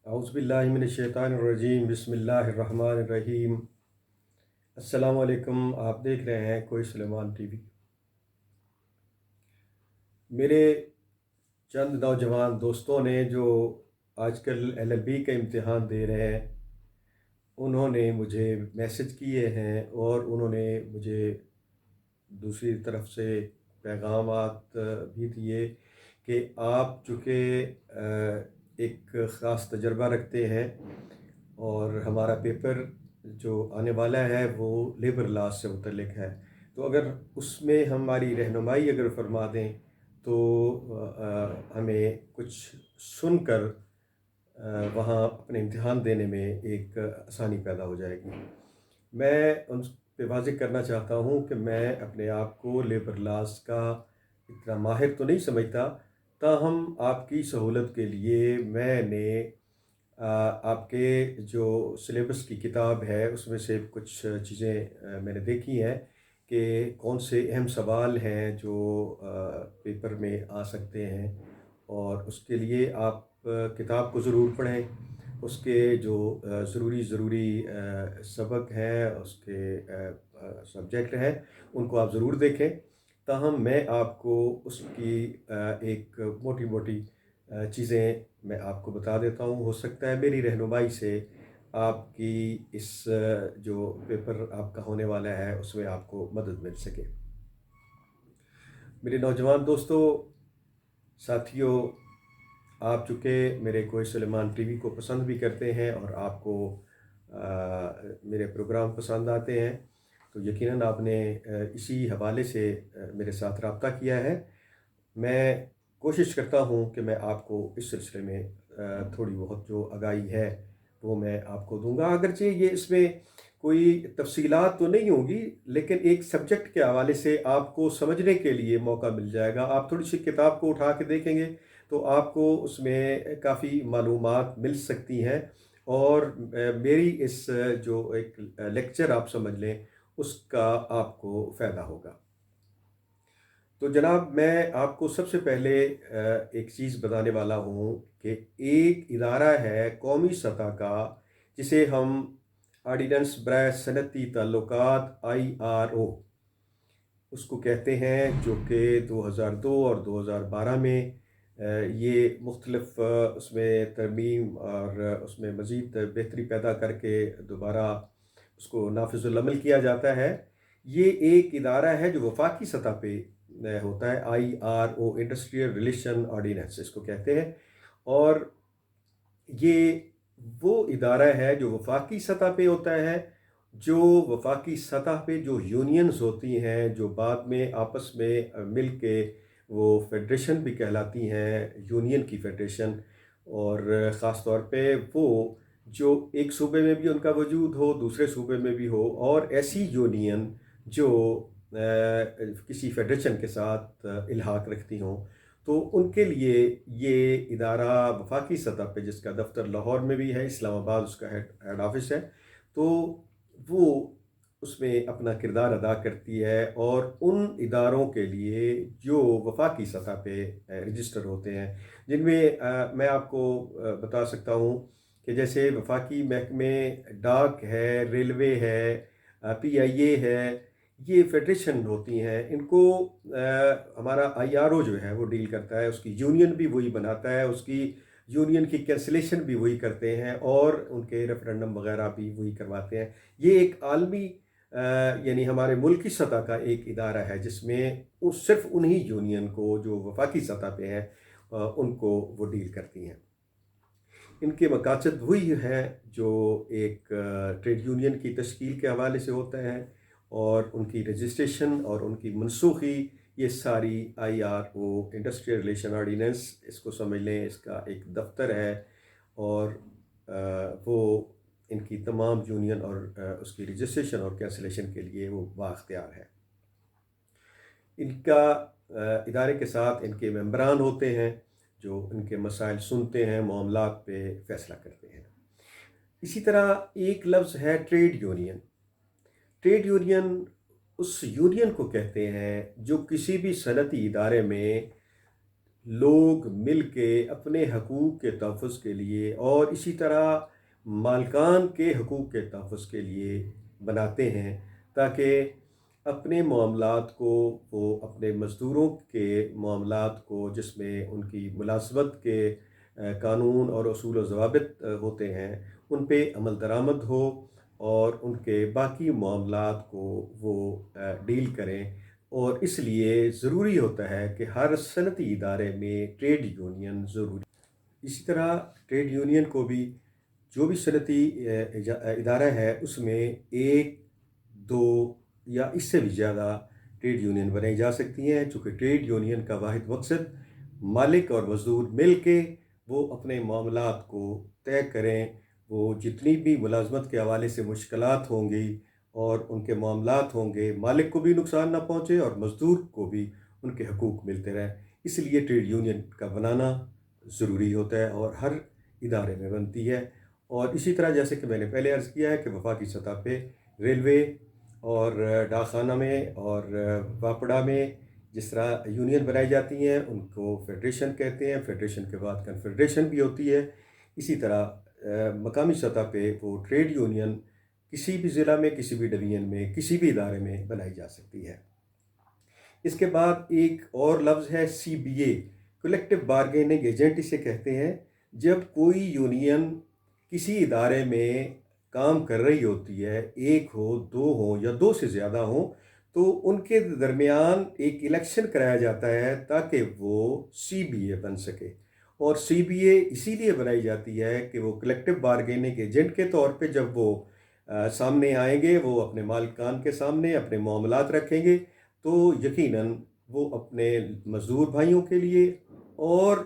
اعوذ باللہ من الشیطان الرجیم، بسم اللہ الرحمن الرحیم۔ السلام علیکم، آپ دیکھ رہے ہیں کوئی سلیمان ٹی وی۔ میرے چند نوجوان دوستوں نے جو آج کل LLB کا امتحان دے رہے ہیں، انہوں نے مجھے میسج کیے ہیں اور انہوں نے مجھے دوسری طرف سے پیغامات بھی دیے کہ آپ چونکہ ایک خاص تجربہ رکھتے ہیں اور ہمارا پیپر جو آنے والا ہے وہ لیبر لاز سے متعلق ہے، تو اگر اس میں ہماری رہنمائی اگر فرما دیں تو ہمیں کچھ سن کر وہاں اپنے امتحان دینے میں ایک آسانی پیدا ہو جائے گی۔ میں ان پہ واضح کرنا چاہتا ہوں کہ میں اپنے آپ کو لیبر لاز کا اتنا ماہر تو نہیں سمجھتا، تاہم آپ کی سہولت کے لیے میں نے آپ کے جو سلیبس کی کتاب ہے اس میں سے کچھ چیزیں میں نے دیکھی ہیں کہ کون سے اہم سوال ہیں جو پیپر میں آ سکتے ہیں، اور اس کے لیے آپ کتاب کو ضرور پڑھیں۔ اس کے جو ضروری سبق ہیں، اس کے سبجیکٹ ہیں، ان کو آپ ضرور دیکھیں۔ تاہم میں آپ کو اس کی ایک موٹی موٹی چیزیں میں آپ کو بتا دیتا ہوں، ہو سکتا ہے میری رہنمائی سے آپ کی اس جو پیپر آپ کا ہونے والا ہے اس میں آپ کو مدد مل سکے۔ میرے نوجوان دوستوں، ساتھیوں، آپ چونکہ میرے کوئی سلیمان ٹی وی کو پسند بھی کرتے ہیں اور آپ کو میرے پروگرام پسند آتے ہیں، تو یقیناً آپ نے اسی حوالے سے میرے ساتھ رابطہ کیا ہے۔ میں کوشش کرتا ہوں کہ میں آپ کو اس سلسلے میں تھوڑی بہت جو آگاہی ہے وہ میں آپ کو دوں گا، اگرچہ یہ اس میں کوئی تفصیلات تو نہیں ہوں گی، لیکن ایک سبجیکٹ کے حوالے سے آپ کو سمجھنے کے لیے موقع مل جائے گا۔ آپ تھوڑی سی کتاب کو اٹھا کے دیکھیں گے تو آپ کو اس میں کافی معلومات مل سکتی ہیں، اور میری اس جو ایک لیکچر آپ سمجھ لیں اس کا آپ کو فائدہ ہوگا۔ تو جناب، میں آپ کو سب سے پہلے ایک چیز بتانے والا ہوں کہ ایک ادارہ ہے قومی سطح کا جسے ہم آرڈیننس برائے صنعتی تعلقات IRO اس کو کہتے ہیں، جو کہ 2002 اور 2012 میں یہ مختلف اس میں ترمیم اور اس میں مزید بہتری پیدا کر کے دوبارہ اس کو نافذ العمل کیا جاتا ہے۔ یہ ایک ادارہ ہے جو وفاقی سطح پہ ہوتا ہے، IRO انڈسٹریل ریلیشن آرڈیننس اس کو کہتے ہیں، اور یہ وہ ادارہ ہے جو وفاقی سطح پہ ہوتا ہے، جو وفاقی سطح پہ جو یونینز ہوتی ہیں جو بعد میں آپس میں مل کے وہ فیڈریشن بھی کہلاتی ہیں، یونین کی فیڈریشن، اور خاص طور پہ وہ جو ایک صوبے میں بھی ان کا وجود ہو، دوسرے صوبے میں بھی ہو، اور ایسی یونین جو کسی فیڈریشن کے ساتھ الحاق رکھتی ہوں، تو ان کے لیے یہ ادارہ وفاقی سطح پہ، جس کا دفتر لاہور میں بھی ہے، اسلام آباد اس کا ہیڈ آفس ہے، تو وہ اس میں اپنا کردار ادا کرتی ہے، اور ان اداروں کے لیے جو وفاقی سطح پہ رجسٹر ہوتے ہیں، جن میں میں آپ کو بتا سکتا ہوں کہ جیسے وفاقی محکمے ڈاک ہے، ریلوے ہے، PIA ہے، یہ فیڈریشن ہوتی ہیں، ان کو ہمارا IRO جو ہے وہ ڈیل کرتا ہے، اس کی یونین بھی وہی بناتا ہے، اس کی یونین کی کینسلیشن بھی وہی کرتے ہیں، اور ان کے ریفرنڈم وغیرہ بھی وہی کرواتے ہیں۔ یہ ایک عالمی یعنی ہمارے ملک کی سطح کا ایک ادارہ ہے جس میں صرف انہی یونین کو جو وفاقی سطح پہ ہیں ان کو وہ ڈیل کرتی ہیں۔ ان کے مقاصد وہی ہیں جو ایک ٹریڈ یونین کی تشکیل کے حوالے سے ہوتا ہے، اور ان کی رجسٹریشن اور ان کی منسوخی، یہ ساری IRO انڈسٹریل ریلیشن آرڈیننس اس کو سمجھ لیں، اس کا ایک دفتر ہے، اور وہ ان کی تمام یونین اور اس کی رجسٹریشن اور کینسلیشن کے لیے وہ بااختیار ہے۔ ان کا ادارے کے ساتھ ان کے ممبران ہوتے ہیں جو ان کے مسائل سنتے ہیں، معاملات پہ فیصلہ کرتے ہیں۔ اسی طرح ایک لفظ ہے ٹریڈ یونین۔ ٹریڈ یونین اس یونین کو کہتے ہیں جو کسی بھی صنعتی ادارے میں لوگ مل کے اپنے حقوق کے تحفظ کے لیے اور اسی طرح مالکان کے حقوق کے تحفظ کے لیے بناتے ہیں، تاکہ اپنے معاملات کو، وہ اپنے مزدوروں کے معاملات کو جس میں ان کی ملازمت کے قانون اور اصول و ضوابط ہوتے ہیں، ان پہ عمل درآمد ہو اور ان کے باقی معاملات کو وہ ڈیل کریں۔ اور اس لیے ضروری ہوتا ہے کہ ہر صنعتی ادارے میں ٹریڈ یونین ضروری۔ اسی طرح ٹریڈ یونین کو بھی، جو بھی صنعتی ادارہ ہے، اس میں ایک، دو یا اس سے بھی زیادہ ٹریڈ یونین بنائی جا سکتی ہیں، چونکہ ٹریڈ یونین کا واحد مقصد مالک اور مزدور مل کے وہ اپنے معاملات کو طے کریں۔ وہ جتنی بھی ملازمت کے حوالے سے مشکلات ہوں گی اور ان کے معاملات ہوں گے، مالک کو بھی نقصان نہ پہنچے اور مزدور کو بھی ان کے حقوق ملتے رہیں۔ اس لیے ٹریڈ یونین کا بنانا ضروری ہوتا ہے اور ہر ادارے میں بنتی ہے۔ اور اسی طرح جیسے کہ میں نے پہلے عرض کیا ہے کہ وفاقی سطح پہ ریلوے اور ڈاک خانہ میں اور واپڈا میں جس طرح یونین بنائی جاتی ہیں، ان کو فیڈریشن کہتے ہیں، فیڈریشن کے بعد کنفیڈریشن بھی ہوتی ہے۔ اسی طرح مقامی سطح پہ وہ ٹریڈ یونین کسی بھی ضلع میں، کسی بھی ڈویژن میں، کسی بھی ادارے میں بنائی جا سکتی ہے۔ اس کے بعد ایک اور لفظ ہے سی بی اے، کلیکٹیو بارگیننگ ایجنٹ اسے کہتے ہیں۔ جب کوئی یونین کسی ادارے میں کام کر رہی ہوتی ہے، ایک ہو، دو ہوں یا دو سے زیادہ ہوں، تو ان کے درمیان ایک الیکشن کرایا جاتا ہے تاکہ وہ سی بی اے بن سکے۔ اور سی بی اے اسی لیے بنائی جاتی ہے کہ وہ کلیکٹیو بارگیننگ ایجنٹ کے طور پہ جب وہ سامنے آئیں گے، وہ اپنے مالکان کے سامنے اپنے معاملات رکھیں گے، تو یقیناً وہ اپنے مزدور بھائیوں کے لیے اور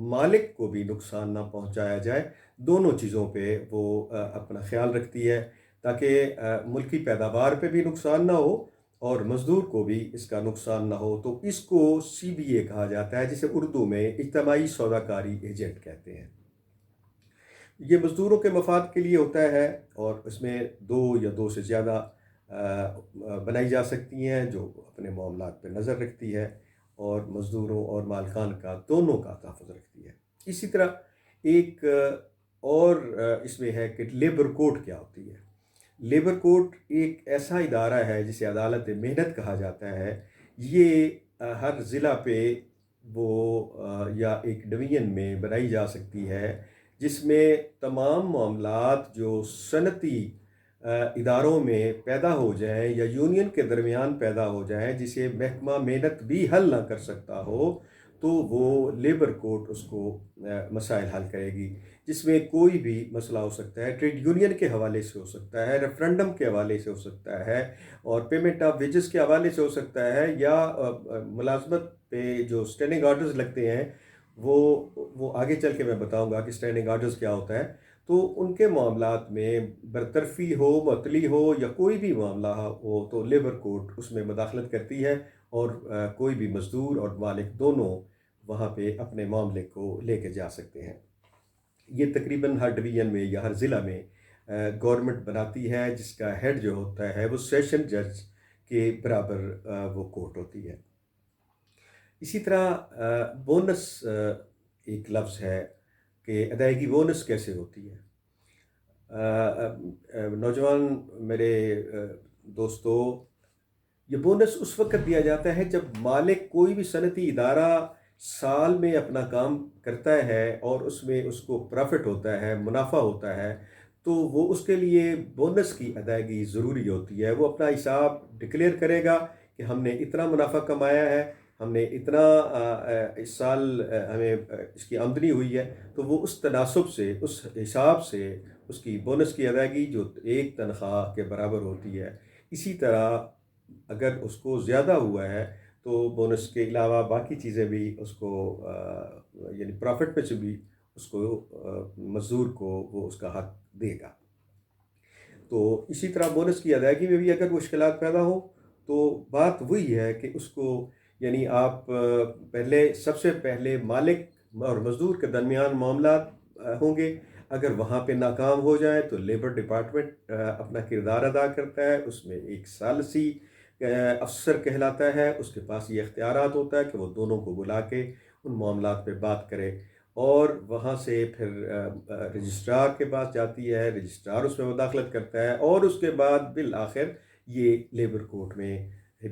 مالک کو بھی نقصان نہ پہنچایا جائے، دونوں چیزوں پہ وہ اپنا خیال رکھتی ہے، تاکہ ملکی پیداوار پہ بھی نقصان نہ ہو اور مزدور کو بھی اس کا نقصان نہ ہو۔ تو اس کو سی بی اے کہا جاتا ہے، جسے اردو میں اجتماعی سودا کاری ایجنٹ کہتے ہیں۔ یہ مزدوروں کے مفاد کے لیے ہوتا ہے اور اس میں دو یا دو سے زیادہ بنائی جا سکتی ہیں، جو اپنے معاملات پہ نظر رکھتی ہے اور مزدوروں اور مالکان کا دونوں کا تحفظ رکھتی ہے۔ اسی طرح ایک اور اس میں ہے کہ لیبر کورٹ کیا ہوتی ہے۔ لیبر کورٹ ایک ایسا ادارہ ہے جسے عدالت محنت کہا جاتا ہے۔ یہ ہر ضلع پہ وہ یا ایک ڈویژن میں بنائی جا سکتی ہے، جس میں تمام معاملات جو صنعتی اداروں میں پیدا ہو جائیں یا یونین کے درمیان پیدا ہو جائیں، جسے محکمہ محنت بھی حل نہ کر سکتا ہو، تو وہ لیبر کورٹ اس کو مسائل حل کرے گی، جس میں کوئی بھی مسئلہ ہو سکتا ہے، ٹریڈ یونین کے حوالے سے ہو سکتا ہے، ریفرنڈم کے حوالے سے ہو سکتا ہے، اور پیمنٹ آف ویجز کے حوالے سے ہو سکتا ہے، یا ملازمت پہ جو اسٹینڈنگ آرڈرز لگتے ہیں، وہ آگے چل کے میں بتاؤں گا کہ اسٹینڈنگ آرڈرز کیا ہوتا ہے۔ تو ان کے معاملات میں برطرفی ہو، معطلی ہو یا کوئی بھی معاملہ ہو، تو لیبر کورٹ اس میں مداخلت کرتی ہے اور کوئی بھی مزدور اور مالک دونوں وہاں پہ اپنے معاملے کو لے کے جا سکتے ہیں۔ یہ تقریباً ہر ڈویژن میں یا ہر ضلع میں گورنمنٹ بناتی ہے، جس کا ہیڈ جو ہوتا ہے وہ سیشن جج کے برابر وہ کورٹ ہوتی ہے۔ اسی طرح بونس ایک لفظ ہے کہ ادائیگی بونس کیسے ہوتی ہے۔ نوجوان میرے دوستو، یہ بونس اس وقت دیا جاتا ہے جب مالک کوئی بھی صنعتی ادارہ سال میں اپنا کام کرتا ہے اور اس میں اس کو پروفٹ ہوتا ہے، منافع ہوتا ہے، تو وہ اس کے لیے بونس کی ادائیگی ضروری ہوتی ہے۔ وہ اپنا حساب ڈکلیئر کرے گا کہ ہم نے اتنا منافع کمایا ہے، ہم نے اتنا اس سال ہمیں اس کی آمدنی ہوئی ہے، تو وہ اس تناسب سے، اس حساب سے اس کی بونس کی ادائیگی جو ایک تنخواہ کے برابر ہوتی ہے۔ اسی طرح اگر اس کو زیادہ ہوا ہے تو بونس کے علاوہ باقی چیزیں بھی اس کو یعنی پروفٹ میں سے بھی اس کو مزدور کو وہ اس کا حق دے گا۔ تو اسی طرح بونس کی ادائیگی میں بھی اگر مشکلات پیدا ہوں تو بات وہی ہے کہ اس کو، یعنی آپ سب سے پہلے مالک اور مزدور کے درمیان معاملات ہوں گے، اگر وہاں پہ ناکام ہو جائے تو لیبر ڈپارٹمنٹ اپنا کردار ادا کرتا ہے، اس میں ایک ثالثی افسر کہلاتا ہے، اس کے پاس یہ اختیارات ہوتا ہے کہ وہ دونوں کو بلا کے ان معاملات پہ بات کرے، اور وہاں سے پھر رجسٹرار کے پاس جاتی ہے، رجسٹرار اس میں مداخلت کرتا ہے، اور اس کے بعد بالآخر یہ لیبر کورٹ میں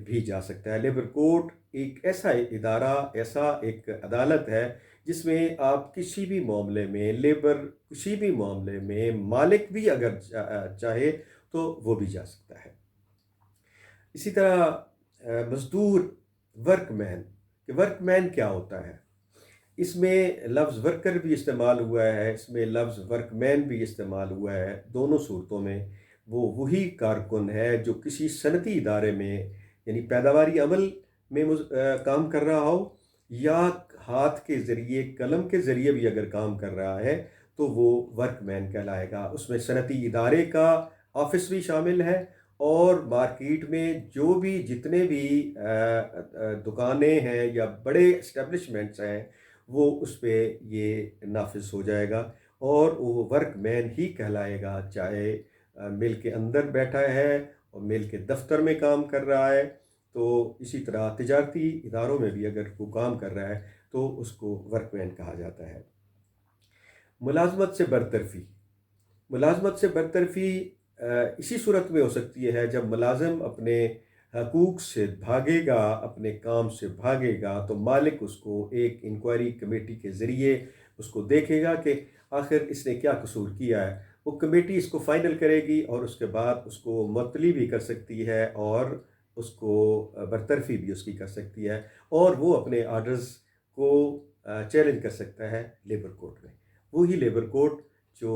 بھی جا سکتا ہے۔ لیبر کورٹ ایک ایسا ادارہ، ایسا ایک عدالت ہے جس میں آپ کسی بھی معاملے میں، کسی بھی معاملے میں مالک بھی اگر چاہے تو وہ بھی جا سکتا ہے۔ اسی طرح مزدور، ورک مین، کہ ورک مین کیا ہوتا ہے؟ اس میں لفظ ورکر بھی استعمال ہوا ہے، اس میں لفظ ورک مین بھی استعمال ہوا ہے۔ دونوں صورتوں میں وہ وہی کارکن ہے جو کسی صنعتی ادارے میں، یعنی پیداواری عمل میں کام کر رہا ہو، یا ہاتھ کے ذریعے، قلم کے ذریعے بھی اگر کام کر رہا ہے تو وہ ورک مین کہلائے گا۔ اس میں صنعتی ادارے کا آفس بھی شامل ہے، اور مارکیٹ میں جو بھی جتنے بھی دکانیں ہیں یا بڑے اسٹیبلشمنٹس ہیں، وہ اس پہ یہ نافذ ہو جائے گا، اور وہ ورک مین ہی کہلائے گا، چاہے مل کے اندر بیٹھا ہے اور مل کے دفتر میں کام کر رہا ہے۔ تو اسی طرح تجارتی اداروں میں بھی اگر وہ کام کر رہا ہے تو اس کو ورک مین کہا جاتا ہے۔ ملازمت سے برطرفی، ملازمت سے برطرفی اسی صورت میں ہو سکتی ہے جب ملازم اپنے حقوق سے بھاگے گا، اپنے کام سے بھاگے گا، تو مالک اس کو ایک انکوائری کمیٹی کے ذریعے اس کو دیکھے گا کہ آخر اس نے کیا قصور کیا ہے۔ وہ کمیٹی اس کو فائنل کرے گی، اور اس کے بعد اس کو معطلی بھی کر سکتی ہے، اور اس کو برطرفی بھی اس کی کر سکتی ہے، اور وہ اپنے آرڈرز کو چیلنج کر سکتا ہے لیبر کورٹ میں۔ وہی لیبر کورٹ جو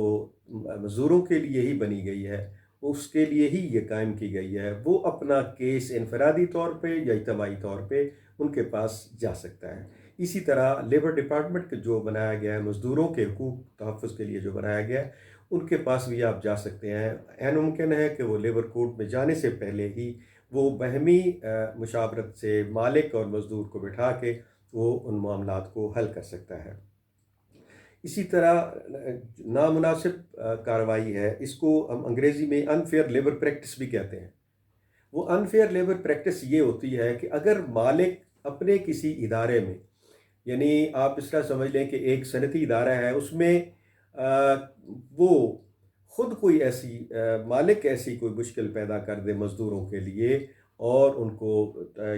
مزدوروں کے لیے ہی بنی گئی ہے، اس کے لیے ہی یہ قائم کی گئی ہے، وہ اپنا کیس انفرادی طور پہ یا اجتماعی طور پہ ان کے پاس جا سکتا ہے۔ اسی طرح لیبر ڈپارٹمنٹ جو بنایا گیا ہے، مزدوروں کے حقوق تحفظ کے لیے جو بنایا گیا ہے، ان کے پاس بھی آپ جا سکتے ہیں۔ عین ممکن ہے کہ وہ لیبر کورٹ میں جانے سے پہلے ہی وہ باہمی مشاورت سے مالک اور مزدور کو بٹھا کے وہ ان معاملات کو حل کر سکتا ہے۔ اسی طرح نامناسب کارروائی ہے، اس کو ہم انگریزی میں انفیئر لیبر پریکٹس بھی کہتے ہیں۔ وہ انفیئر لیبر پریکٹس یہ ہوتی ہے کہ اگر مالک اپنے کسی ادارے میں، یعنی آپ اس طرح سمجھ لیں کہ ایک صنعتی ادارہ ہے، اس میں وہ خود کوئی ایسی مالک ایسی کوئی مشکل پیدا کر دے مزدوروں کے لیے، اور ان کو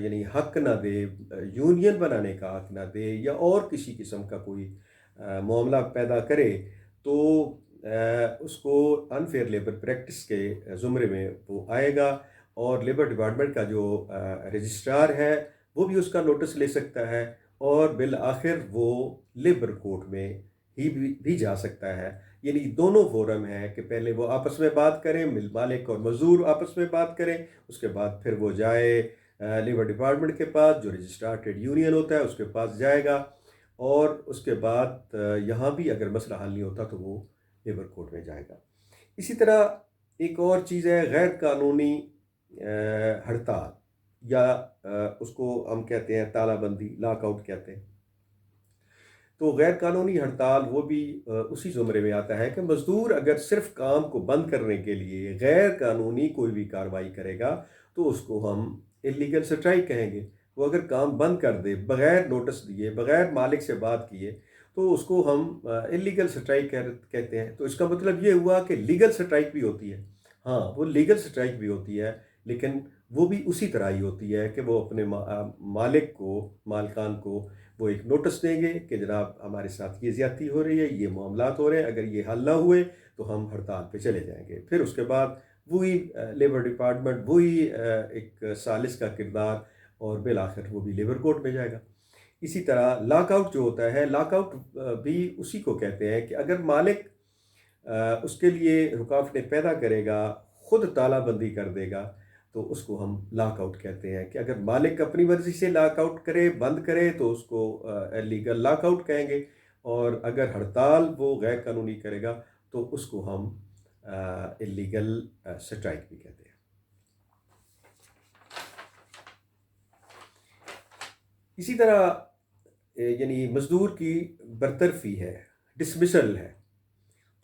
یعنی حق نہ دے، یونین بنانے کا حق نہ دے، یا اور کسی قسم کا کوئی معاملہ پیدا کرے، تو اس کو انفیئر لیبر پریکٹس کے زمرے میں وہ آئے گا، اور لیبر ڈپارٹمنٹ کا جو رجسٹرار ہے وہ بھی اس کا نوٹس لے سکتا ہے، اور بالآخر وہ لیبر کورٹ میں ہی بھی جا سکتا ہے۔ یعنی دونوں فورم ہیں کہ پہلے وہ آپس میں بات کریں، مالک اور مزدور آپس میں بات کریں، اس کے بعد پھر وہ جائے لیبر ڈپارٹمنٹ کے پاس، جو رجسٹرار ٹریڈ یونین ہوتا ہے اس کے پاس جائے گا، اور اس کے بعد یہاں بھی اگر مسئلہ حل نہیں ہوتا تو وہ لیبر کورٹ میں جائے گا۔ اسی طرح ایک اور چیز ہے غیر قانونی ہڑتال، یا اس کو ہم کہتے ہیں تالہ بندی، لاک آؤٹ کہتے ہیں۔ تو غیر قانونی ہڑتال وہ بھی اسی زمرے میں آتا ہے کہ مزدور اگر صرف کام کو بند کرنے کے لیے غیر قانونی کوئی بھی کارروائی کرے گا تو اس کو ہم اللیگل سٹرائک کہیں گے۔ وہ اگر کام بند کر دے بغیر نوٹس دیے، بغیر مالک سے بات کیے، تو اس کو ہم اللیگل سٹرائک کہتے ہیں۔ تو اس کا مطلب یہ ہوا کہ لیگل سٹرائک بھی ہوتی ہے، ہاں وہ لیگل سٹرائک بھی ہوتی ہے، لیکن وہ بھی اسی طرح ہی ہوتی ہے کہ وہ اپنے مالک کو، مالکان کو وہ ایک نوٹس دیں گے کہ جناب ہمارے ساتھ یہ زیادتی ہو رہی ہے، یہ معاملات ہو رہے ہیں، اگر یہ حل نہ ہوئے تو ہم ہڑتال پہ چلے جائیں گے۔ پھر اس کے بعد وہی لیبر ڈپارٹمنٹ، وہی ایک سالس کا کردار، اور بالآخر وہ بھی لیبر کورٹ میں جائے گا۔ اسی طرح لاک آؤٹ جو ہوتا ہے، لاک آؤٹ بھی اسی کو کہتے ہیں کہ اگر مالک اس کے لیے رکاوٹیں پیدا کرے گا، خود تالہ بندی کر دے گا، تو اس کو ہم لاک آؤٹ کہتے ہیں۔ کہ اگر مالک اپنی مرضی سے لاک آؤٹ کرے، بند کرے، تو اس کو لیگل لاک آؤٹ کہیں گے، اور اگر ہڑتال وہ غیر قانونی کرے گا تو اس کو ہم اللیگل سٹرائک بھی کہتے ہیں۔ اسی طرح یعنی مزدور کی برطرفی ہے، ڈسمسل ہے،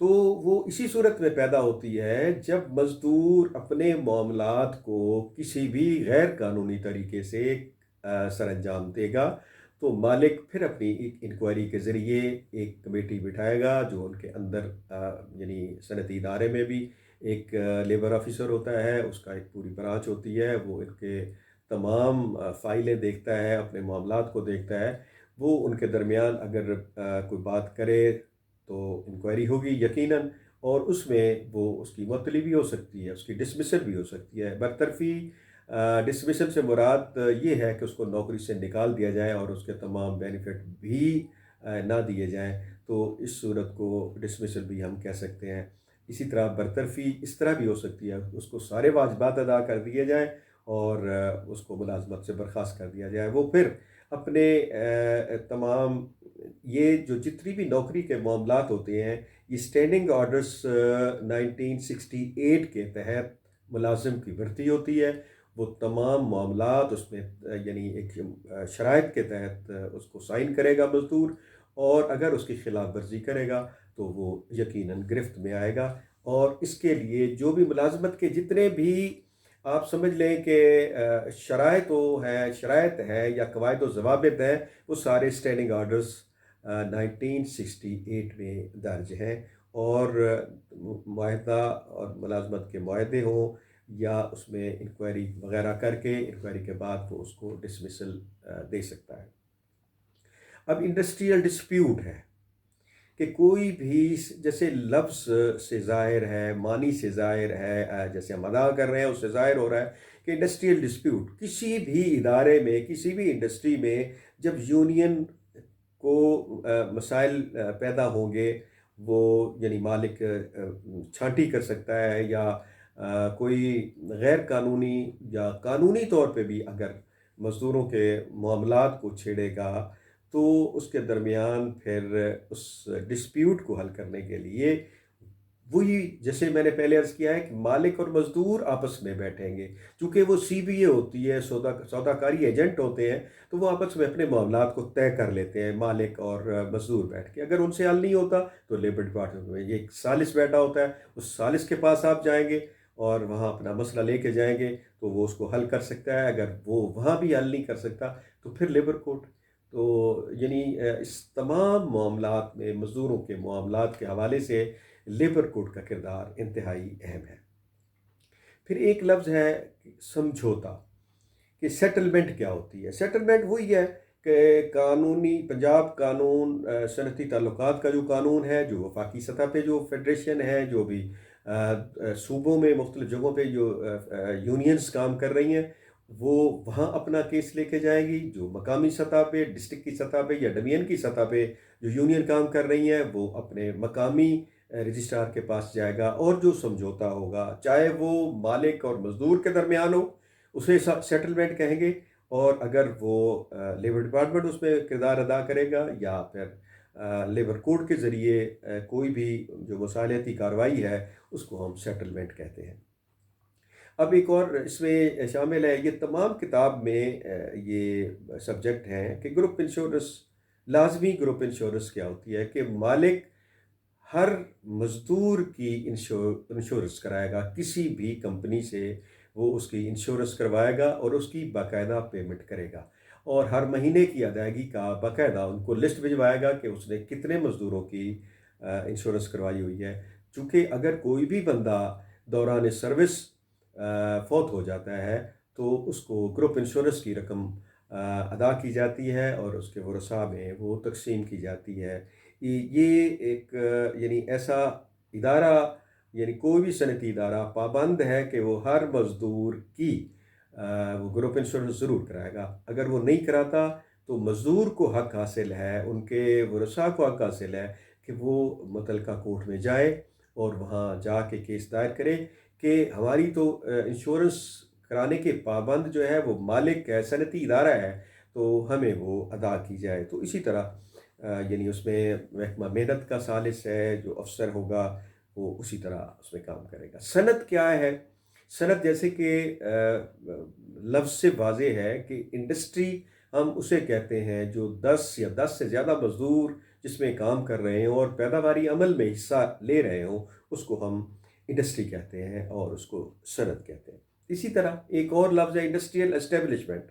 تو وہ اسی صورت میں پیدا ہوتی ہے جب مزدور اپنے معاملات کو کسی بھی غیر قانونی طریقے سے سر انجام دے گا، تو مالک پھر اپنی ایک انکوائری کے ذریعے ایک کمیٹی بٹھائے گا جو ان کے اندر یعنی صنعتی ادارے میں بھی ایک لیبر آفیسر ہوتا ہے، اس کا ایک پوری برانچ ہوتی ہے، وہ ان کے تمام فائلیں دیکھتا ہے، اپنے معاملات کو دیکھتا ہے۔ وہ ان کے درمیان اگر کوئی بات کرے تو انکوائری ہوگی یقیناً، اور اس میں وہ اس کی معطلی بھی ہو سکتی ہے، اس کی ڈسمسل بھی ہو سکتی ہے۔ برطرفی ڈسمسل سے مراد یہ ہے کہ اس کو نوکری سے نکال دیا جائے اور اس کے تمام بینیفٹ بھی نہ دیے جائیں، تو اس صورت کو ڈسمسل بھی ہم کہہ سکتے ہیں۔ اسی طرح برطرفی اس طرح بھی ہو سکتی ہے، اس کو سارے واجبات ادا کر دیے جائیں اور اس کو ملازمت سے برخاست کر دیا جائے۔ وہ پھر اپنے تمام یہ جو جتنی بھی نوکری کے معاملات ہوتے ہیں، یہ اسٹینڈنگ آرڈرز 1968 کے تحت ملازم کی بھرتی ہوتی ہے۔ وہ تمام معاملات اس میں یعنی ایک شرائط کے تحت اس کو سائن کرے گا مزدور، اور اگر اس کی خلاف ورزی کرے گا تو وہ یقیناً گرفت میں آئے گا۔ اور اس کے لیے جو بھی ملازمت کے جتنے بھی آپ سمجھ لیں کہ شرائط ہے یا قواعد و ضوابط ہیں، وہ سارے اسٹینڈنگ آرڈرز 1968 میں درج ہیں، اور معاہدہ اور ملازمت کے معاہدے ہوں یا اس میں انکوائری وغیرہ کر کے انکوائری کے بعد وہ اس کو ڈسمسل دے سکتا ہے۔ اب انڈسٹریل ڈسپیوٹ ہے کہ کوئی بھی جیسے لفظ سے ظاہر ہے، معنی سے ظاہر ہے، جیسے ہم ادا کر رہے ہیں اس سے ظاہر ہو رہا ہے کہ انڈسٹریل ڈسپیوٹ کسی بھی ادارے میں، کسی بھی انڈسٹری میں جب یونین کو مسائل پیدا ہوں گے، وہ یعنی مالک چھانٹی کر سکتا ہے، یا کوئی غیر قانونی یا قانونی طور پہ بھی اگر مزدوروں کے معاملات کو چھیڑے گا، تو اس کے درمیان پھر اس ڈسپیوٹ کو حل کرنے کے لیے وہی جیسے میں نے پہلے عرض کیا ہے کہ مالک اور مزدور آپس میں بیٹھیں گے، چونکہ وہ سی بی اے ہوتی ہے، سودا کاری ایجنٹ ہوتے ہیں، تو وہ آپس میں اپنے معاملات کو طے کر لیتے ہیں، مالک اور مزدور بیٹھ کے۔ اگر ان سے حل نہیں ہوتا تو لیبر ڈپارٹمنٹ میں ایک ثالث بیٹھا ہوتا ہے، اس ثالث کے پاس آپ جائیں گے اور وہاں اپنا مسئلہ لے کے جائیں گے تو وہ اس کو حل کر سکتا ہے۔ اگر وہ وہاں بھی حل نہیں کر سکتا تو پھر لیبر کورٹ۔ تو یعنی اس تمام معاملات میں مزدوروں کے معاملات کے حوالے سے لیبر کوڈ کا کردار انتہائی اہم ہے۔ پھر ایک لفظ ہے سمجھوتا، کہ سیٹلمنٹ کیا ہوتی ہے۔ سیٹلمنٹ وہی ہے کہ قانونی پنجاب قانون صنعتی تعلقات کا جو قانون ہے، جو وفاقی سطح پہ جو فیڈریشن ہے، جو بھی صوبوں میں مختلف جگہوں پہ جو یونینز کام کر رہی ہیں، وہ وہاں اپنا کیس لے کے جائے گی۔ جو مقامی سطح پہ، ڈسٹرکٹ کی سطح پہ یا ڈویژن کی سطح پہ جو یونین کام کر رہی ہیں، وہ اپنے مقامی رجسٹرار کے پاس جائے گا، اور جو سمجھوتا ہوگا چاہے وہ مالک اور مزدور کے درمیان ہو، اسے سیٹلمنٹ کہیں گے، اور اگر وہ لیبر ڈپارٹمنٹ اس میں کردار ادا کرے گا یا پھر لیبر کوڈ کے ذریعے کوئی بھی جو مصالحتی کارروائی ہے اس کو ہم سیٹلمنٹ کہتے ہیں۔ اب ایک اور اس میں شامل ہے، یہ تمام کتاب میں یہ سبجیکٹ ہیں کہ گروپ انشورنس، لازمی گروپ انشورنس کیا ہوتی ہے، کہ مالک ہر مزدور کی انشورنس کرائے گا، کسی بھی کمپنی سے وہ اس کی انشورنس کروائے گا اور اس کی باقاعدہ پیمنٹ کرے گا، اور ہر مہینے کی ادائیگی کا باقاعدہ ان کو لسٹ بھجوائے گا کہ اس نے کتنے مزدوروں کی انشورنس کروائی ہوئی ہے۔ چونکہ اگر کوئی بھی بندہ دوران سروس فوت ہو جاتا ہے تو اس کو گروپ انشورنس کی رقم ادا کی جاتی ہے اور اس کے ورثاء میں وہ تقسیم کی جاتی ہے۔ یہ ایک یعنی ایسا ادارہ، یعنی کوئی بھی صنعتی ادارہ پابند ہے کہ وہ ہر مزدور کی وہ گروپ انشورنس ضرور کرائے گا۔ اگر وہ نہیں کراتا تو مزدور کو حق حاصل ہے، ان کے ورثاء کو حق حاصل ہے کہ وہ متعلقہ کورٹ میں جائے اور وہاں جا کے کیس دائر کرے کہ ہماری تو انشورنس کرانے کے پابند جو ہے وہ مالک ہے، صنعتی ادارہ ہے، تو ہمیں وہ ادا کی جائے۔ تو اسی طرح یعنی اس میں محکمہ محنت کا ثالث ہے، جو افسر ہوگا وہ اسی طرح اس میں کام کرے گا۔ صنعت کیا ہے؟ صنعت جیسے کہ لفظ سے واضح ہے کہ انڈسٹری ہم اسے کہتے ہیں جو 10 یا 10 سے زیادہ مزدور جس میں کام کر رہے ہوں اور پیداواری عمل میں حصہ لے رہے ہوں، اس کو ہم انڈسٹری کہتے ہیں اور اس کو صنعت کہتے ہیں۔ اسی طرح ایک اور لفظ ہے انڈسٹریل اسٹیبلشمنٹ،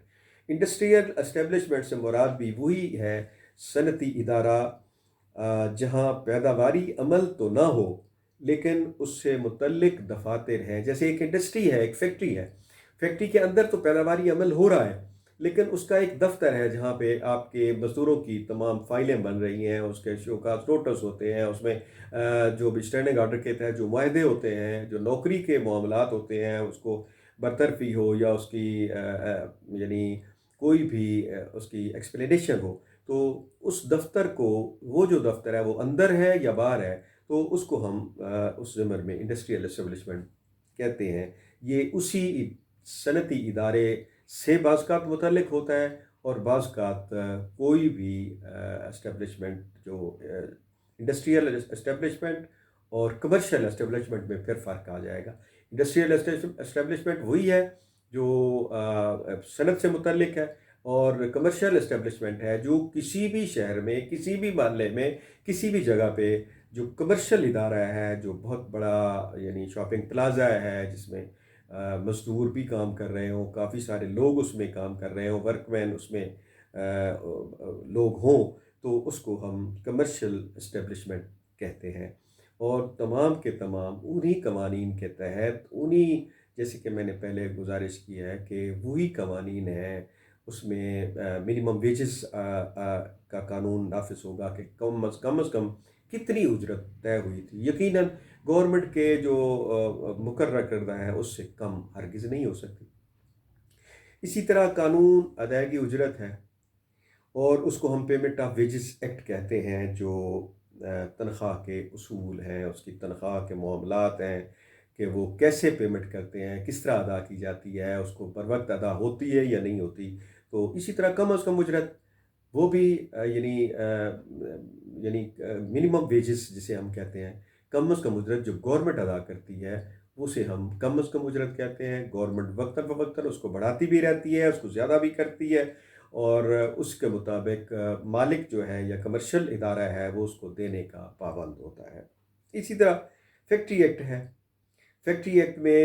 انڈسٹریل اسٹیبلشمنٹ سے مراد بھی وہی ہے صنعتی ادارہ جہاں پیداواری عمل تو نہ ہو لیکن اس سے متعلق دفاتر ہیں. جیسے ایک انڈسٹری ہے، ایک فیکٹری ہے، فیکٹری کے اندر تو پیداواری عمل ہو رہا ہے لیکن اس کا ایک دفتر ہے جہاں پہ آپ کے مزدوروں کی تمام فائلیں بن رہی ہیں، اس کے شوکاز نوٹس ہوتے ہیں، اس میں جو بھی اسٹینڈنگ آرڈر کے تحت جو معاہدے ہوتے ہیں، جو نوکری کے معاملات ہوتے ہیں، اس کو برطرفی ہو یا اس کی یعنی کوئی بھی اس کی ایکسپلینیشن ہو، تو اس دفتر کو، وہ جو دفتر ہے وہ اندر ہے یا باہر ہے، تو اس کو ہم اس زمر میں انڈسٹریل اسٹیبلشمنٹ کہتے ہیں. یہ اسی صنعتی ادارے سے بعض اوقات متعلق ہوتا ہے اور بعض اوقات کوئی بھی اسٹیبلشمنٹ جو انڈسٹریل اسٹیبلشمنٹ اور کمرشل اسٹیبلشمنٹ میں پھر فرق آ جائے گا. انڈسٹریل اسٹیبلشمنٹ وہی ہے جو صنعت سے متعلق ہے، اور کمرشل اسٹیبلشمنٹ ہے جو کسی بھی شہر میں، کسی بھی محلے میں، کسی بھی جگہ پہ جو کمرشل ادارہ ہے، جو بہت بڑا یعنی شاپنگ پلازا ہے جس میں مزدور بھی کام کر رہے ہوں، کافی سارے لوگ اس میں کام کر رہے ہوں، ورک مین اس میں لوگ ہوں، تو اس کو ہم کمرشل اسٹیبلشمنٹ کہتے ہیں. اور تمام کے تمام انہی قوانین کے تحت، انہی، جیسے کہ میں نے پہلے گزارش کی ہے کہ وہی قوانین ہیں، اس میں منیمم ویجز کا قانون نافذ ہوگا کہ کم از کم کتنی اجرت طے ہوئی تھی. یقیناً گورنمنٹ کے جو مقررہ کردہ ہے اس سے کم ہرگز نہیں ہو سکتی. اسی طرح قانون ادائیگی اجرت ہے اور اس کو ہم پیمنٹ آف ویجز ایکٹ کہتے ہیں، جو تنخواہ کے اصول ہیں، اس کی تنخواہ کے معاملات ہیں کہ وہ کیسے پیمنٹ کرتے ہیں، کس طرح ادا کی جاتی ہے، اس کو بر وقت ادا ہوتی ہے یا نہیں ہوتی. تو اسی طرح کم از کم اجرت وہ بھی یعنی منیمم ویجز جسے ہم کہتے ہیں، کم از کم اجرت جو گورنمنٹ ادا کرتی ہے اسے ہم کم از کم اجرت کہتے ہیں. گورنمنٹ وقتاً فوقتاً اس کو بڑھاتی بھی رہتی ہے، اس کو زیادہ بھی کرتی ہے، اور اس کے مطابق مالک جو ہے یا کمرشل ادارہ ہے وہ اس کو دینے کا پابند ہوتا ہے. اسی طرح فیکٹری ایکٹ ہے. فیکٹری ایکٹ میں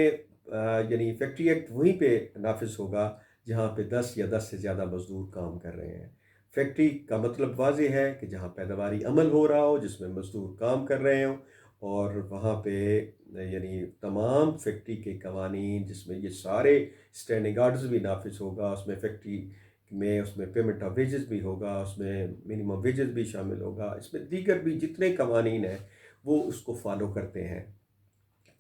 یعنی فیکٹری ایکٹ وہیں پہ نافذ ہوگا جہاں پہ 10 یا 10 سے زیادہ مزدور کام کر رہے ہیں. فیکٹری کا مطلب واضح ہے کہ جہاں پیداواری عمل ہو رہا ہو، جس میں مزدور کام کر رہے ہوں، اور وہاں پہ یعنی تمام فیکٹری کے قوانین، جس میں یہ سارے اسٹینڈنگ آرڈرز بھی نافذ ہوگا، اس میں فیکٹری میں اس میں پیمنٹ آف ویجز بھی ہوگا، اس میں منیمم ویجز بھی شامل ہوگا، اس میں دیگر بھی جتنے قوانین ہیں وہ اس کو فالو کرتے ہیں،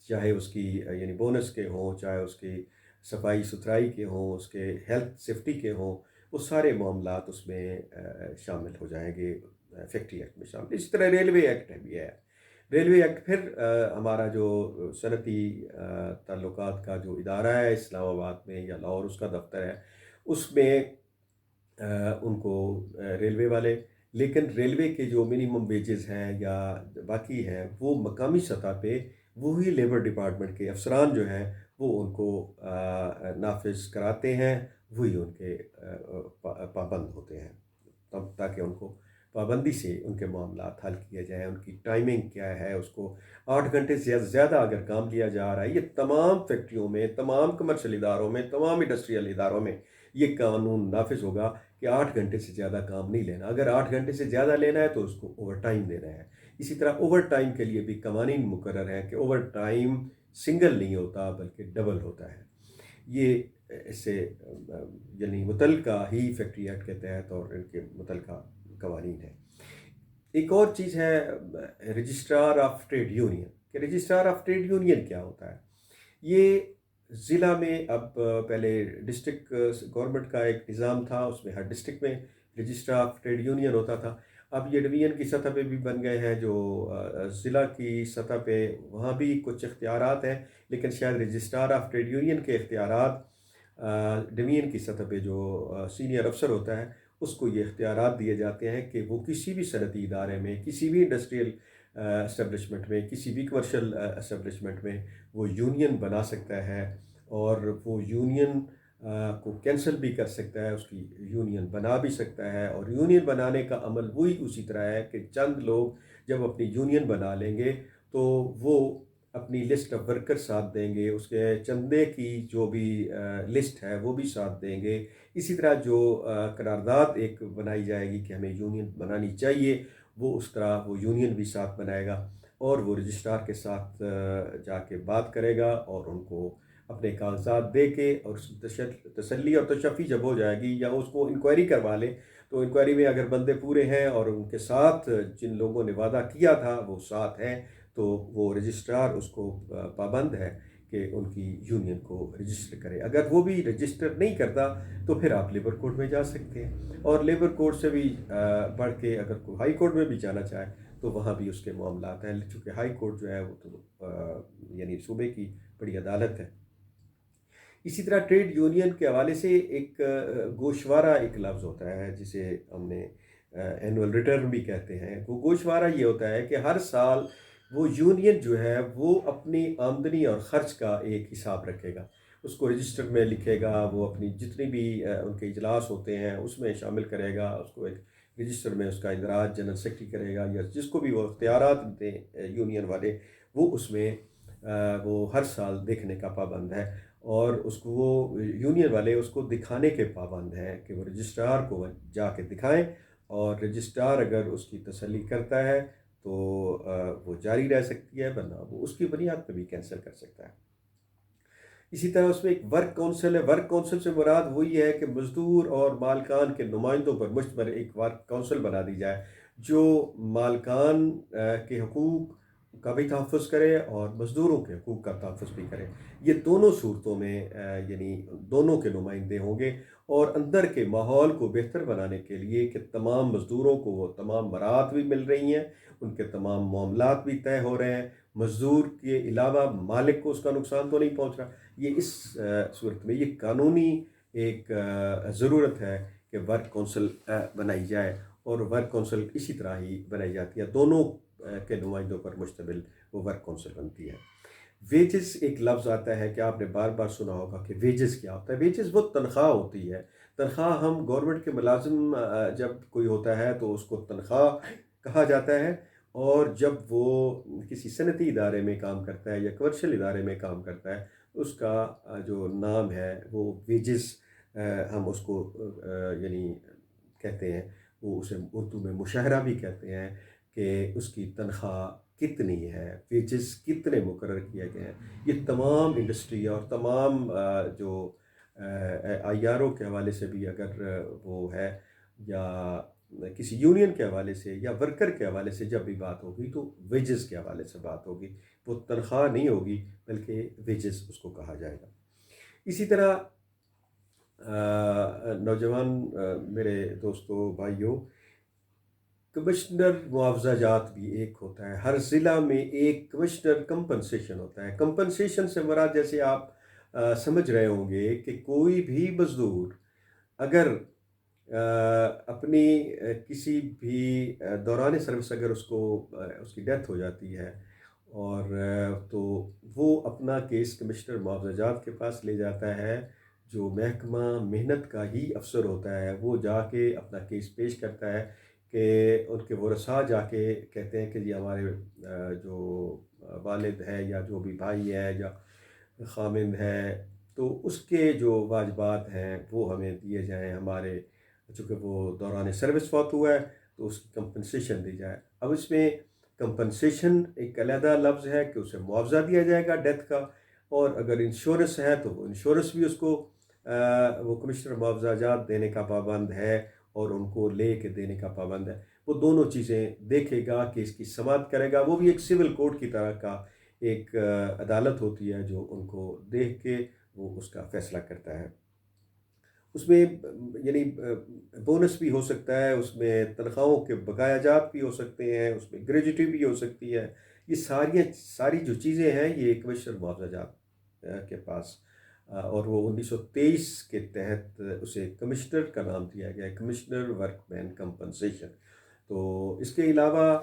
چاہے اس کی یعنی بونس کے ہوں، چاہے اس کی صفائی ستھرائی کے ہوں، اس کے ہیلتھ سیفٹی کے ہوں، وہ سارے معاملات اس میں شامل ہو جائیں گے فیکٹری ایکٹ میں شامل. اسی طرح ریلوے ایکٹ بھی ہے. ریلوے ایکٹ پھر ہمارا جو صنعتی تعلقات کا جو ادارہ ہے اسلام آباد میں یا لاہور اس کا دفتر ہے، اس میں ان کو ریلوے والے، لیکن ریلوے کے جو منیمم ویجز ہیں یا باقی ہیں وہ مقامی سطح پہ وہی لیبر ڈپارٹمنٹ کے افسران جو ہیں وہ ان کو نافذ کراتے ہیں، وہی ان کے پابند ہوتے ہیں، تاکہ ان کو پابندی سے ان کے معاملات حل کیے جائیں. ان کی ٹائمنگ کیا ہے، اس کو 8 گھنٹے سے زیادہ اگر کام لیا جا رہا ہے، یہ تمام فیکٹریوں میں، تمام کمرشل اداروں میں، تمام انڈسٹریل اداروں میں یہ قانون نافذ ہوگا کہ 8 گھنٹے سے زیادہ کام نہیں لینا. اگر 8 گھنٹے سے زیادہ لینا ہے تو اس کو اوور ٹائم دینا ہے. اسی طرح اوور ٹائم کے لیے بھی قوانین مقرر ہیں کہ اوور ٹائم سنگل نہیں ہوتا بلکہ ڈبل ہوتا ہے. یہ اس سے یعنی متعلقہ ہی فیکٹری ایکٹ کے تحت اور ان کے متعلقہ قوانین ہیں. ایک اور چیز ہے رجسٹرار آف ٹریڈ یونین. کہ رجسٹرار آف ٹریڈ یونین کیا ہوتا ہے؟ یہ ضلع میں، اب پہلے ڈسٹرکٹ گورنمنٹ کا ایک نظام تھا، اس میں ہر ڈسٹرکٹ میں رجسٹرار آف ٹریڈ یونین ہوتا تھا. اب یہ ڈویژن کی سطح پہ بھی بن گئے ہیں، جو ضلع کی سطح پہ وہاں بھی کچھ اختیارات ہیں، لیکن شاید رجسٹرار آف ٹریڈ یونین کے اختیارات ڈویژن کی سطح پہ جو سینئر افسر ہوتا ہے اس کو یہ اختیارات دیے جاتے ہیں کہ وہ کسی بھی صنعتی ادارے میں، کسی بھی انڈسٹریل اسٹیبلشمنٹ میں، کسی بھی کمرشل اسٹیبلشمنٹ میں وہ یونین بنا سکتا ہے، اور وہ یونین کو کینسل بھی کر سکتا ہے، اس کی یونین بنا بھی سکتا ہے. اور یونین بنانے کا عمل وہی اسی طرح ہے کہ چند لوگ جب اپنی یونین بنا لیں گے تو وہ اپنی لسٹ آف ورکر ساتھ دیں گے، اس کے چندے کی جو بھی لسٹ ہے وہ بھی ساتھ دیں گے. اسی طرح جو قرارداد ایک بنائی جائے گی کہ ہمیں یونین بنانی چاہیے، وہ اس طرح وہ یونین بھی ساتھ بنائے گا، اور وہ رجسٹرار کے ساتھ جا کے بات کرے گا اور ان کو اپنے کاغذات دے کے، اور اس کی تسلی اور تشفی جب ہو جائے گی یا اس کو انکوائری کروا لے، تو انکوائری میں اگر بندے پورے ہیں اور ان کے ساتھ جن لوگوں نے وعدہ کیا تھا وہ ساتھ ہیں، تو وہ رجسٹرار اس کو پابند ہے کہ ان کی یونین کو رجسٹر کرے. اگر وہ بھی رجسٹر نہیں کرتا تو پھر آپ لیبر کورٹ میں جا سکتے ہیں، اور لیبر کورٹ سے بھی بڑھ کے اگر کوئی ہائی کورٹ میں بھی جانا چاہے تو وہاں بھی اس کے معاملات ہیں، چونکہ ہائی کورٹ جو ہے وہ تو یعنی صوبے کی بڑی عدالت ہے. اسی طرح ٹریڈ یونین کے حوالے سے ایک گوشوارہ ایک لفظ ہوتا ہے جسے ہم نے اینول ریٹرن بھی کہتے ہیں. وہ گوشوارہ یہ ہوتا ہے کہ ہر سال وہ یونین جو ہے وہ اپنی آمدنی اور خرچ کا ایک حساب رکھے گا، اس کو رجسٹر میں لکھے گا، وہ اپنی جتنی بھی ان کے اجلاس ہوتے ہیں اس میں شامل کرے گا، اس کو ایک رجسٹر میں اس کا اندراج جنرل سیکرٹری کرے گا، یا جس کو بھی وہ اختیارات دیں یونین والے، وہ اس میں وہ ہر سال دیکھنے کا پابند ہے. اور اس کو وہ یونین والے اس کو دکھانے کے پابند ہیں کہ وہ رجسٹرار کو جا کے دکھائیں، اور رجسٹرار اگر اس کی تسلی کرتا ہے تو وہ جاری رہ سکتی ہے، ورنہ وہ اس کی بنیاد پہ بھی کینسل کر سکتا ہے. اسی طرح اس میں ایک ورک کونسل ہے. ورک کونسل سے مراد وہی ہے کہ مزدور اور مالکان کے نمائندوں پر مشتمل ایک ورک کونسل بنا دی جائے جو مالکان کے حقوق کا بھی تحفظ کرے اور مزدوروں کے حقوق کا تحفظ بھی کرے. یہ دونوں صورتوں میں یعنی دونوں کے نمائندے ہوں گے، اور اندر کے ماحول کو بہتر بنانے کے لیے کہ تمام مزدوروں کو وہ تمام برات بھی مل رہی ہیں، ان کے تمام معاملات بھی طے ہو رہے ہیں، مزدور کے علاوہ مالک کو اس کا نقصان تو نہیں پہنچ رہا. یہ اس صورت میں یہ قانونی ایک ضرورت ہے کہ ورک کونسل بنائی جائے، اور ورک کونسل اسی طرح ہی بنائی جاتی ہے، دونوں کے نمائندوں پر مشتمل وہ ورک کونسل بنتی ہے. ویجز ایک لفظ آتا ہے کہ آپ نے بار بار سنا ہوگا کہ ویجز کیا ہوتا ہے. ویجز وہ تنخواہ ہوتی ہے. تنخواہ ہم گورنمنٹ کے ملازم جب کوئی ہوتا ہے تو اس کو تنخواہ کہا جاتا ہے، اور جب وہ کسی صنعتی ادارے میں کام کرتا ہے یا کمرشل ادارے میں کام کرتا ہے اس کا جو نام ہے وہ ویجز ہم اس کو یعنی کہتے ہیں، وہ اسے اردو میں مشاہرہ بھی کہتے ہیں کہ اس کی تنخواہ کتنی ہے، ویجز کتنے مقرر کیے گئے ہیں. یہ تمام انڈسٹری اور تمام جو آئی آر او کے حوالے سے بھی اگر وہ ہے، یا کسی یونین کے حوالے سے یا ورکر کے حوالے سے جب بھی بات ہوگی تو ویجز کے حوالے سے بات ہوگی. وہ تنخواہ نہیں ہوگی بلکہ ویجز اس کو کہا جائے گا. اسی طرح نوجوان میرے دوستوں بھائیوں، کمشنر معاوضہ جات بھی ایک ہوتا ہے. ہر ضلع میں ایک کمشنر کمپنسیشن ہوتا ہے. کمپنسیشن سے مراد جیسے آپ سمجھ رہے ہوں گے کہ کوئی بھی مزدور اگر اپنی کسی بھی دوران سروس اگر اس کی ڈیتھ ہو جاتی ہے، اور تو وہ اپنا کیس کمشنر معاوضہ جات کے پاس لے جاتا ہے، جو محکمہ محنت کا ہی افسر ہوتا ہے. وہ جا کے اپنا کیس پیش کرتا ہے کہ ان کے ورثاء جا کے کہتے ہیں کہ جی ہمارے جو والد ہے یا جو بھی بھائی ہے یا خامند ہے، تو اس کے جو واجبات ہیں وہ ہمیں دیے جائیں. ہمارے چونکہ وہ دوران سروس فوت ہوا ہے تو اس کی کمپنسیشن دی جائے. اب اس میں کمپنسیشن ایک علیحدہ لفظ ہے کہ اسے معاوضہ دیا جائے گا ڈیتھ کا، اور اگر انشورنس ہے تو وہ انشورنس بھی اس کو وہ کمشنر معاوضہ جات دینے کا پابند ہے اور ان کو لے کے دینے کا پابند ہے. وہ دونوں چیزیں دیکھے گا کہ اس کی سماعت کرے گا. وہ بھی ایک سول کوڈ کی طرح کا ایک عدالت ہوتی ہے جو ان کو دیکھ کے وہ اس کا فیصلہ کرتا ہے. اس میں یعنی بونس بھی ہو سکتا ہے، اس میں تنخواہوں کے بقایا جات بھی ہو سکتے ہیں، اس میں گریجوٹی بھی ہو سکتی ہے. یہ ساری جو چیزیں ہیں یہ کمشنر معاوضہ جات کے پاس، اور وہ 1923 کے تحت اسے کمشنر کا نام دیا گیا ہے، کمشنر ورک مین کمپنسیشن. تو اس کے علاوہ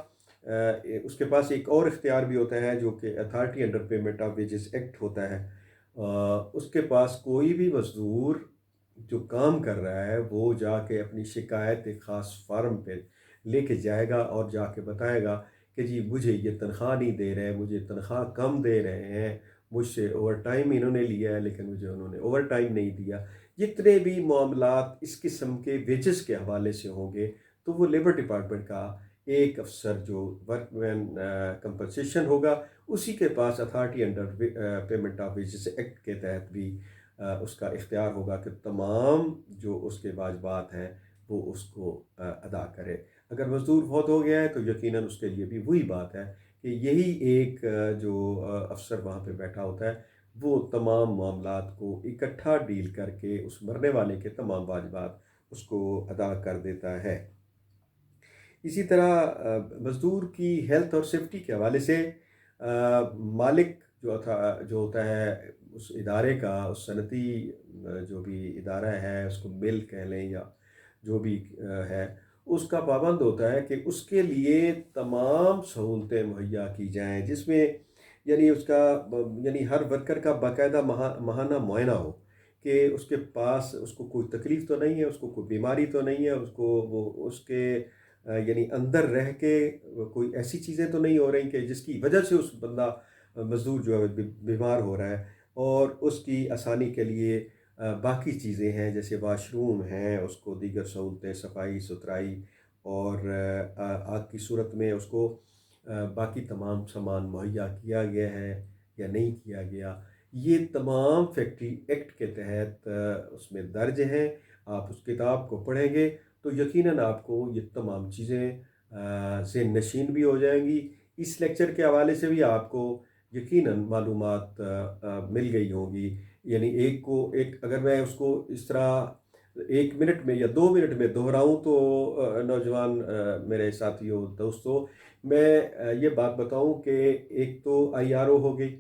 اس کے پاس ایک اور اختیار بھی ہوتا ہے جو کہ authority under payment of wages act ہوتا ہے. اس کے پاس کوئی بھی مزدور جو کام کر رہا ہے وہ جا کے اپنی شکایت ایک خاص فارم پہ لے کے جائے گا اور جا کے بتائے گا کہ جی مجھے یہ تنخواہ نہیں دے رہے، مجھے تنخواہ کم دے رہے ہیں، مجھ سے اوور ٹائم انہوں نے لیا ہے لیکن مجھے انہوں نے اوور ٹائم نہیں دیا، جتنے بھی معاملات اس قسم کے ویجز کے حوالے سے ہوں گے تو وہ لیبر ڈپارٹمنٹ کا ایک افسر جو ورک مین کمپنسیشن ہوگا اسی کے پاس authority under payment of wages act کے تحت بھی اس کا اختیار ہوگا کہ تمام جو اس کے واجبات ہیں وہ اس کو ادا کرے۔ اگر مزدور فوت ہو گیا ہے تو یقیناً اس کے لیے بھی وہی بات ہے کہ یہی ایک جو افسر وہاں پہ بیٹھا ہوتا ہے وہ تمام معاملات کو اکٹھا ڈیل کر کے اس مرنے والے کے تمام واجبات اس کو ادا کر دیتا ہے۔ اسی طرح مزدور کی ہیلتھ اور سیفٹی کے حوالے سے مالک جو ہوتا ہے اس ادارے کا، اس صنعتی جو بھی ادارہ ہے، اس کو مل کہہ لیں یا جو بھی ہے، اس کا پابند ہوتا ہے کہ اس کے لیے تمام سہولتیں مہیا کی جائیں، جس میں یعنی اس کا یعنی ہر ورکر کا باقاعدہ ماہانہ معائنہ ہو کہ اس کے پاس اس کو کوئی تکلیف تو نہیں ہے، اس کو کوئی بیماری تو نہیں ہے، اس کو وہ اس کے یعنی اندر رہ کے کوئی ایسی چیزیں تو نہیں ہو رہی کہ جس کی وجہ سے اس بندہ مزدور جو ہے بیمار ہو رہا ہے، اور اس کی آسانی کے لیے باقی چیزیں ہیں جیسے واش روم ہیں، اس کو دیگر سہولتیں صفائی ستھرائی اور آگ کی صورت میں اس کو باقی تمام سامان مہیا کیا گیا ہے یا نہیں کیا گیا، یہ تمام فیکٹری ایکٹ کے تحت اس میں درج ہیں۔ آپ اس کتاب کو پڑھیں گے تو یقیناً آپ کو یہ تمام چیزیں ذہن نشین بھی ہو جائیں گی۔ اس لیکچر کے حوالے سے بھی آپ کو یقیناً معلومات مل گئی ہوں گی، یعنی ایک اگر میں اس کو اس طرح 1 منٹ میں یا 2 منٹ میں دہراؤں تو نوجوان میرے ساتھیوں دوستوں، میں یہ بات بتاؤں کہ ایک تو آئی آر او ہو گئی،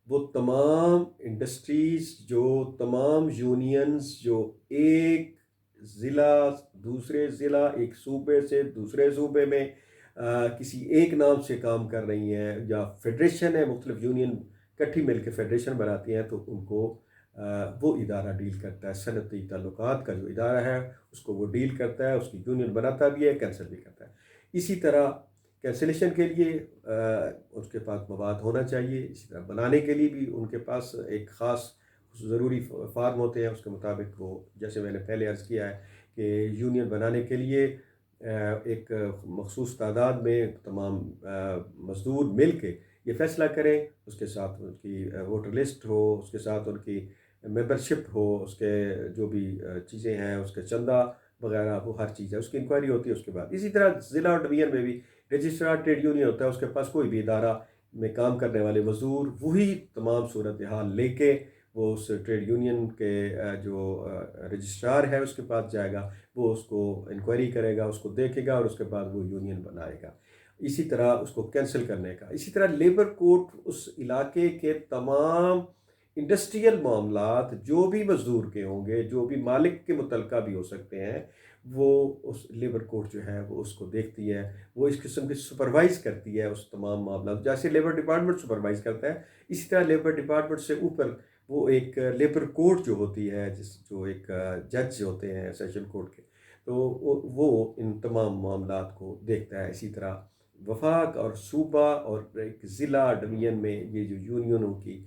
وہ تمام انڈسٹریز جو تمام یونینز جو ایک ضلع دوسرے ضلع، ایک صوبے سے دوسرے صوبے میں کسی ایک نام سے کام کر رہی ہیں، یا فیڈریشن ہے، مختلف یونین کٹھی مل کے فیڈریشن بناتی ہیں، تو ان کو وہ ادارہ ڈیل کرتا ہے، صنعتی تعلقات کا جو ادارہ ہے اس کو وہ ڈیل کرتا ہے، اس کی یونین بناتا بھی ہے، کینسل بھی کرتا ہے۔ اسی طرح کینسلیشن کے لیے اس کے پاس مواد ہونا چاہیے، اسی طرح بنانے کے لیے بھی ان کے پاس ایک خاص ضروری فارم ہوتے ہیں، اس کے مطابق وہ جیسے میں نے پہلے عرض کیا ہے کہ یونین بنانے کے لیے ایک مخصوص تعداد میں تمام مزدور مل کے یہ فیصلہ کریں، اس کے ساتھ ان کی ووٹر لسٹ ہو، اس کے ساتھ ان کی ممبرشپ ہو، اس کے جو بھی چیزیں ہیں، اس کے چندہ وغیرہ، وہ ہر چیز ہے، اس کی انکوائری ہوتی ہے۔ اس کے بعد اسی طرح ضلع اور ڈویژن میں بھی رجسٹرار ٹریڈ یونین ہوتا ہے، اس کے پاس کوئی بھی ادارہ میں کام کرنے والے مزدور وہی تمام صورتحال لے کے وہ اس ٹریڈ یونین کے جو رجسٹرار ہے اس کے پاس جائے گا، وہ اس کو انکوائری کرے گا، اس کو دیکھے گا، اور اس کے بعد وہ یونین بنائے گا، اسی طرح اس کو کینسل کرنے کا۔ اسی طرح لیبر کورٹ اس علاقے کے تمام انڈسٹریل معاملات جو بھی مزدور کے ہوں گے، جو بھی مالک کے متعلقہ بھی ہو سکتے ہیں، وہ اس لیبر کورٹ جو ہے وہ اس کو دیکھتی ہے، وہ اس قسم کی سپروائز کرتی ہے اس تمام معاملات، جیسے لیبر ڈپارٹمنٹ سپروائز کرتا ہے اسی طرح لیبر ڈپارٹمنٹ سے اوپر وہ ایک لیبر کورٹ جو ہوتی ہے، جو ایک جج ہوتے ہیں سیشن کورٹ کے، تو وہ ان تمام معاملات کو دیکھتا ہے۔ اسی طرح وفاق اور صوبہ اور ایک ضلع ڈویژن میں یہ جو یونینوں کی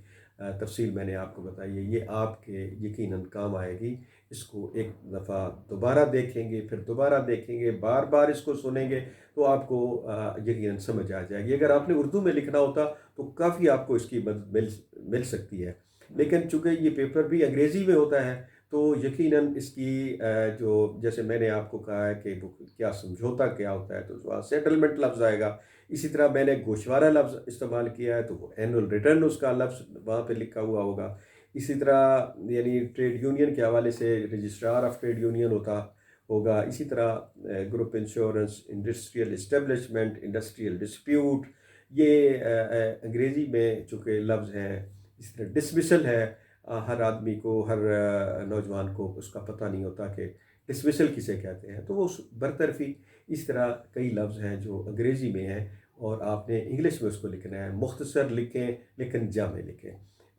تفصیل میں نے آپ کو بتائی ہے، یہ آپ کے یقیناً کام آئے گی۔ اس کو ایک دفعہ دوبارہ دیکھیں گے، پھر دوبارہ دیکھیں گے، بار بار اس کو سنیں گے تو آپ کو یقیناً سمجھ آ جائے گی۔ اگر آپ نے اردو میں لکھنا ہوتا تو کافی آپ کو اس کی مدد مل سکتی ہے، لیکن چونکہ یہ پیپر بھی انگریزی میں ہوتا ہے تو یقیناً اس کی جو جیسے میں نے آپ کو کہا ہے کہ وہ کیا سمجھوتا کیا ہوتا ہے، تو وہاں سیٹلمنٹ لفظ آئے گا۔ اسی طرح میں نے گوشوارہ لفظ استعمال کیا ہے تو وہ اینول ریٹرن اس کا لفظ وہاں پہ لکھا ہوا ہوگا۔ اسی طرح یعنی ٹریڈ یونین کے حوالے سے رجسٹرار آف ٹریڈ یونین ہوگا۔ اسی طرح group insurance, industrial establishment, industrial dispute, یہ انگریزی میں چونکہ لفظ ہیں۔ اس طرح ڈسمسل ہے، ہر آدمی کو، ہر نوجوان کو اس کا پتہ نہیں ہوتا کہ ڈسمسل کسے کہتے ہیں، تو وہ برطرفی۔ اس طرح کئی لفظ ہیں جو انگریزی میں ہیں اور آپ نے انگلش میں اس کو لکھنا ہے، مختصر لکھیں لیکن جامع لکھیں۔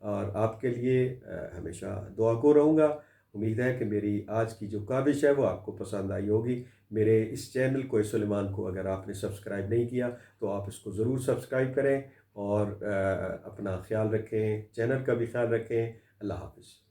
اور آپ کے لیے ہمیشہ دعا کو رہوں گا، امید ہے کہ میری آج کی جو کاوش ہے وہ آپ کو پسند آئی ہوگی۔ میرے اس چینل کوئی سلیمان کو اگر آپ نے سبسکرائب نہیں کیا تو آپ اس کو ضرور سبسکرائب کریں، اور اپنا خیال رکھیں، چینل کا بھی خیال رکھیں۔ اللہ حافظ۔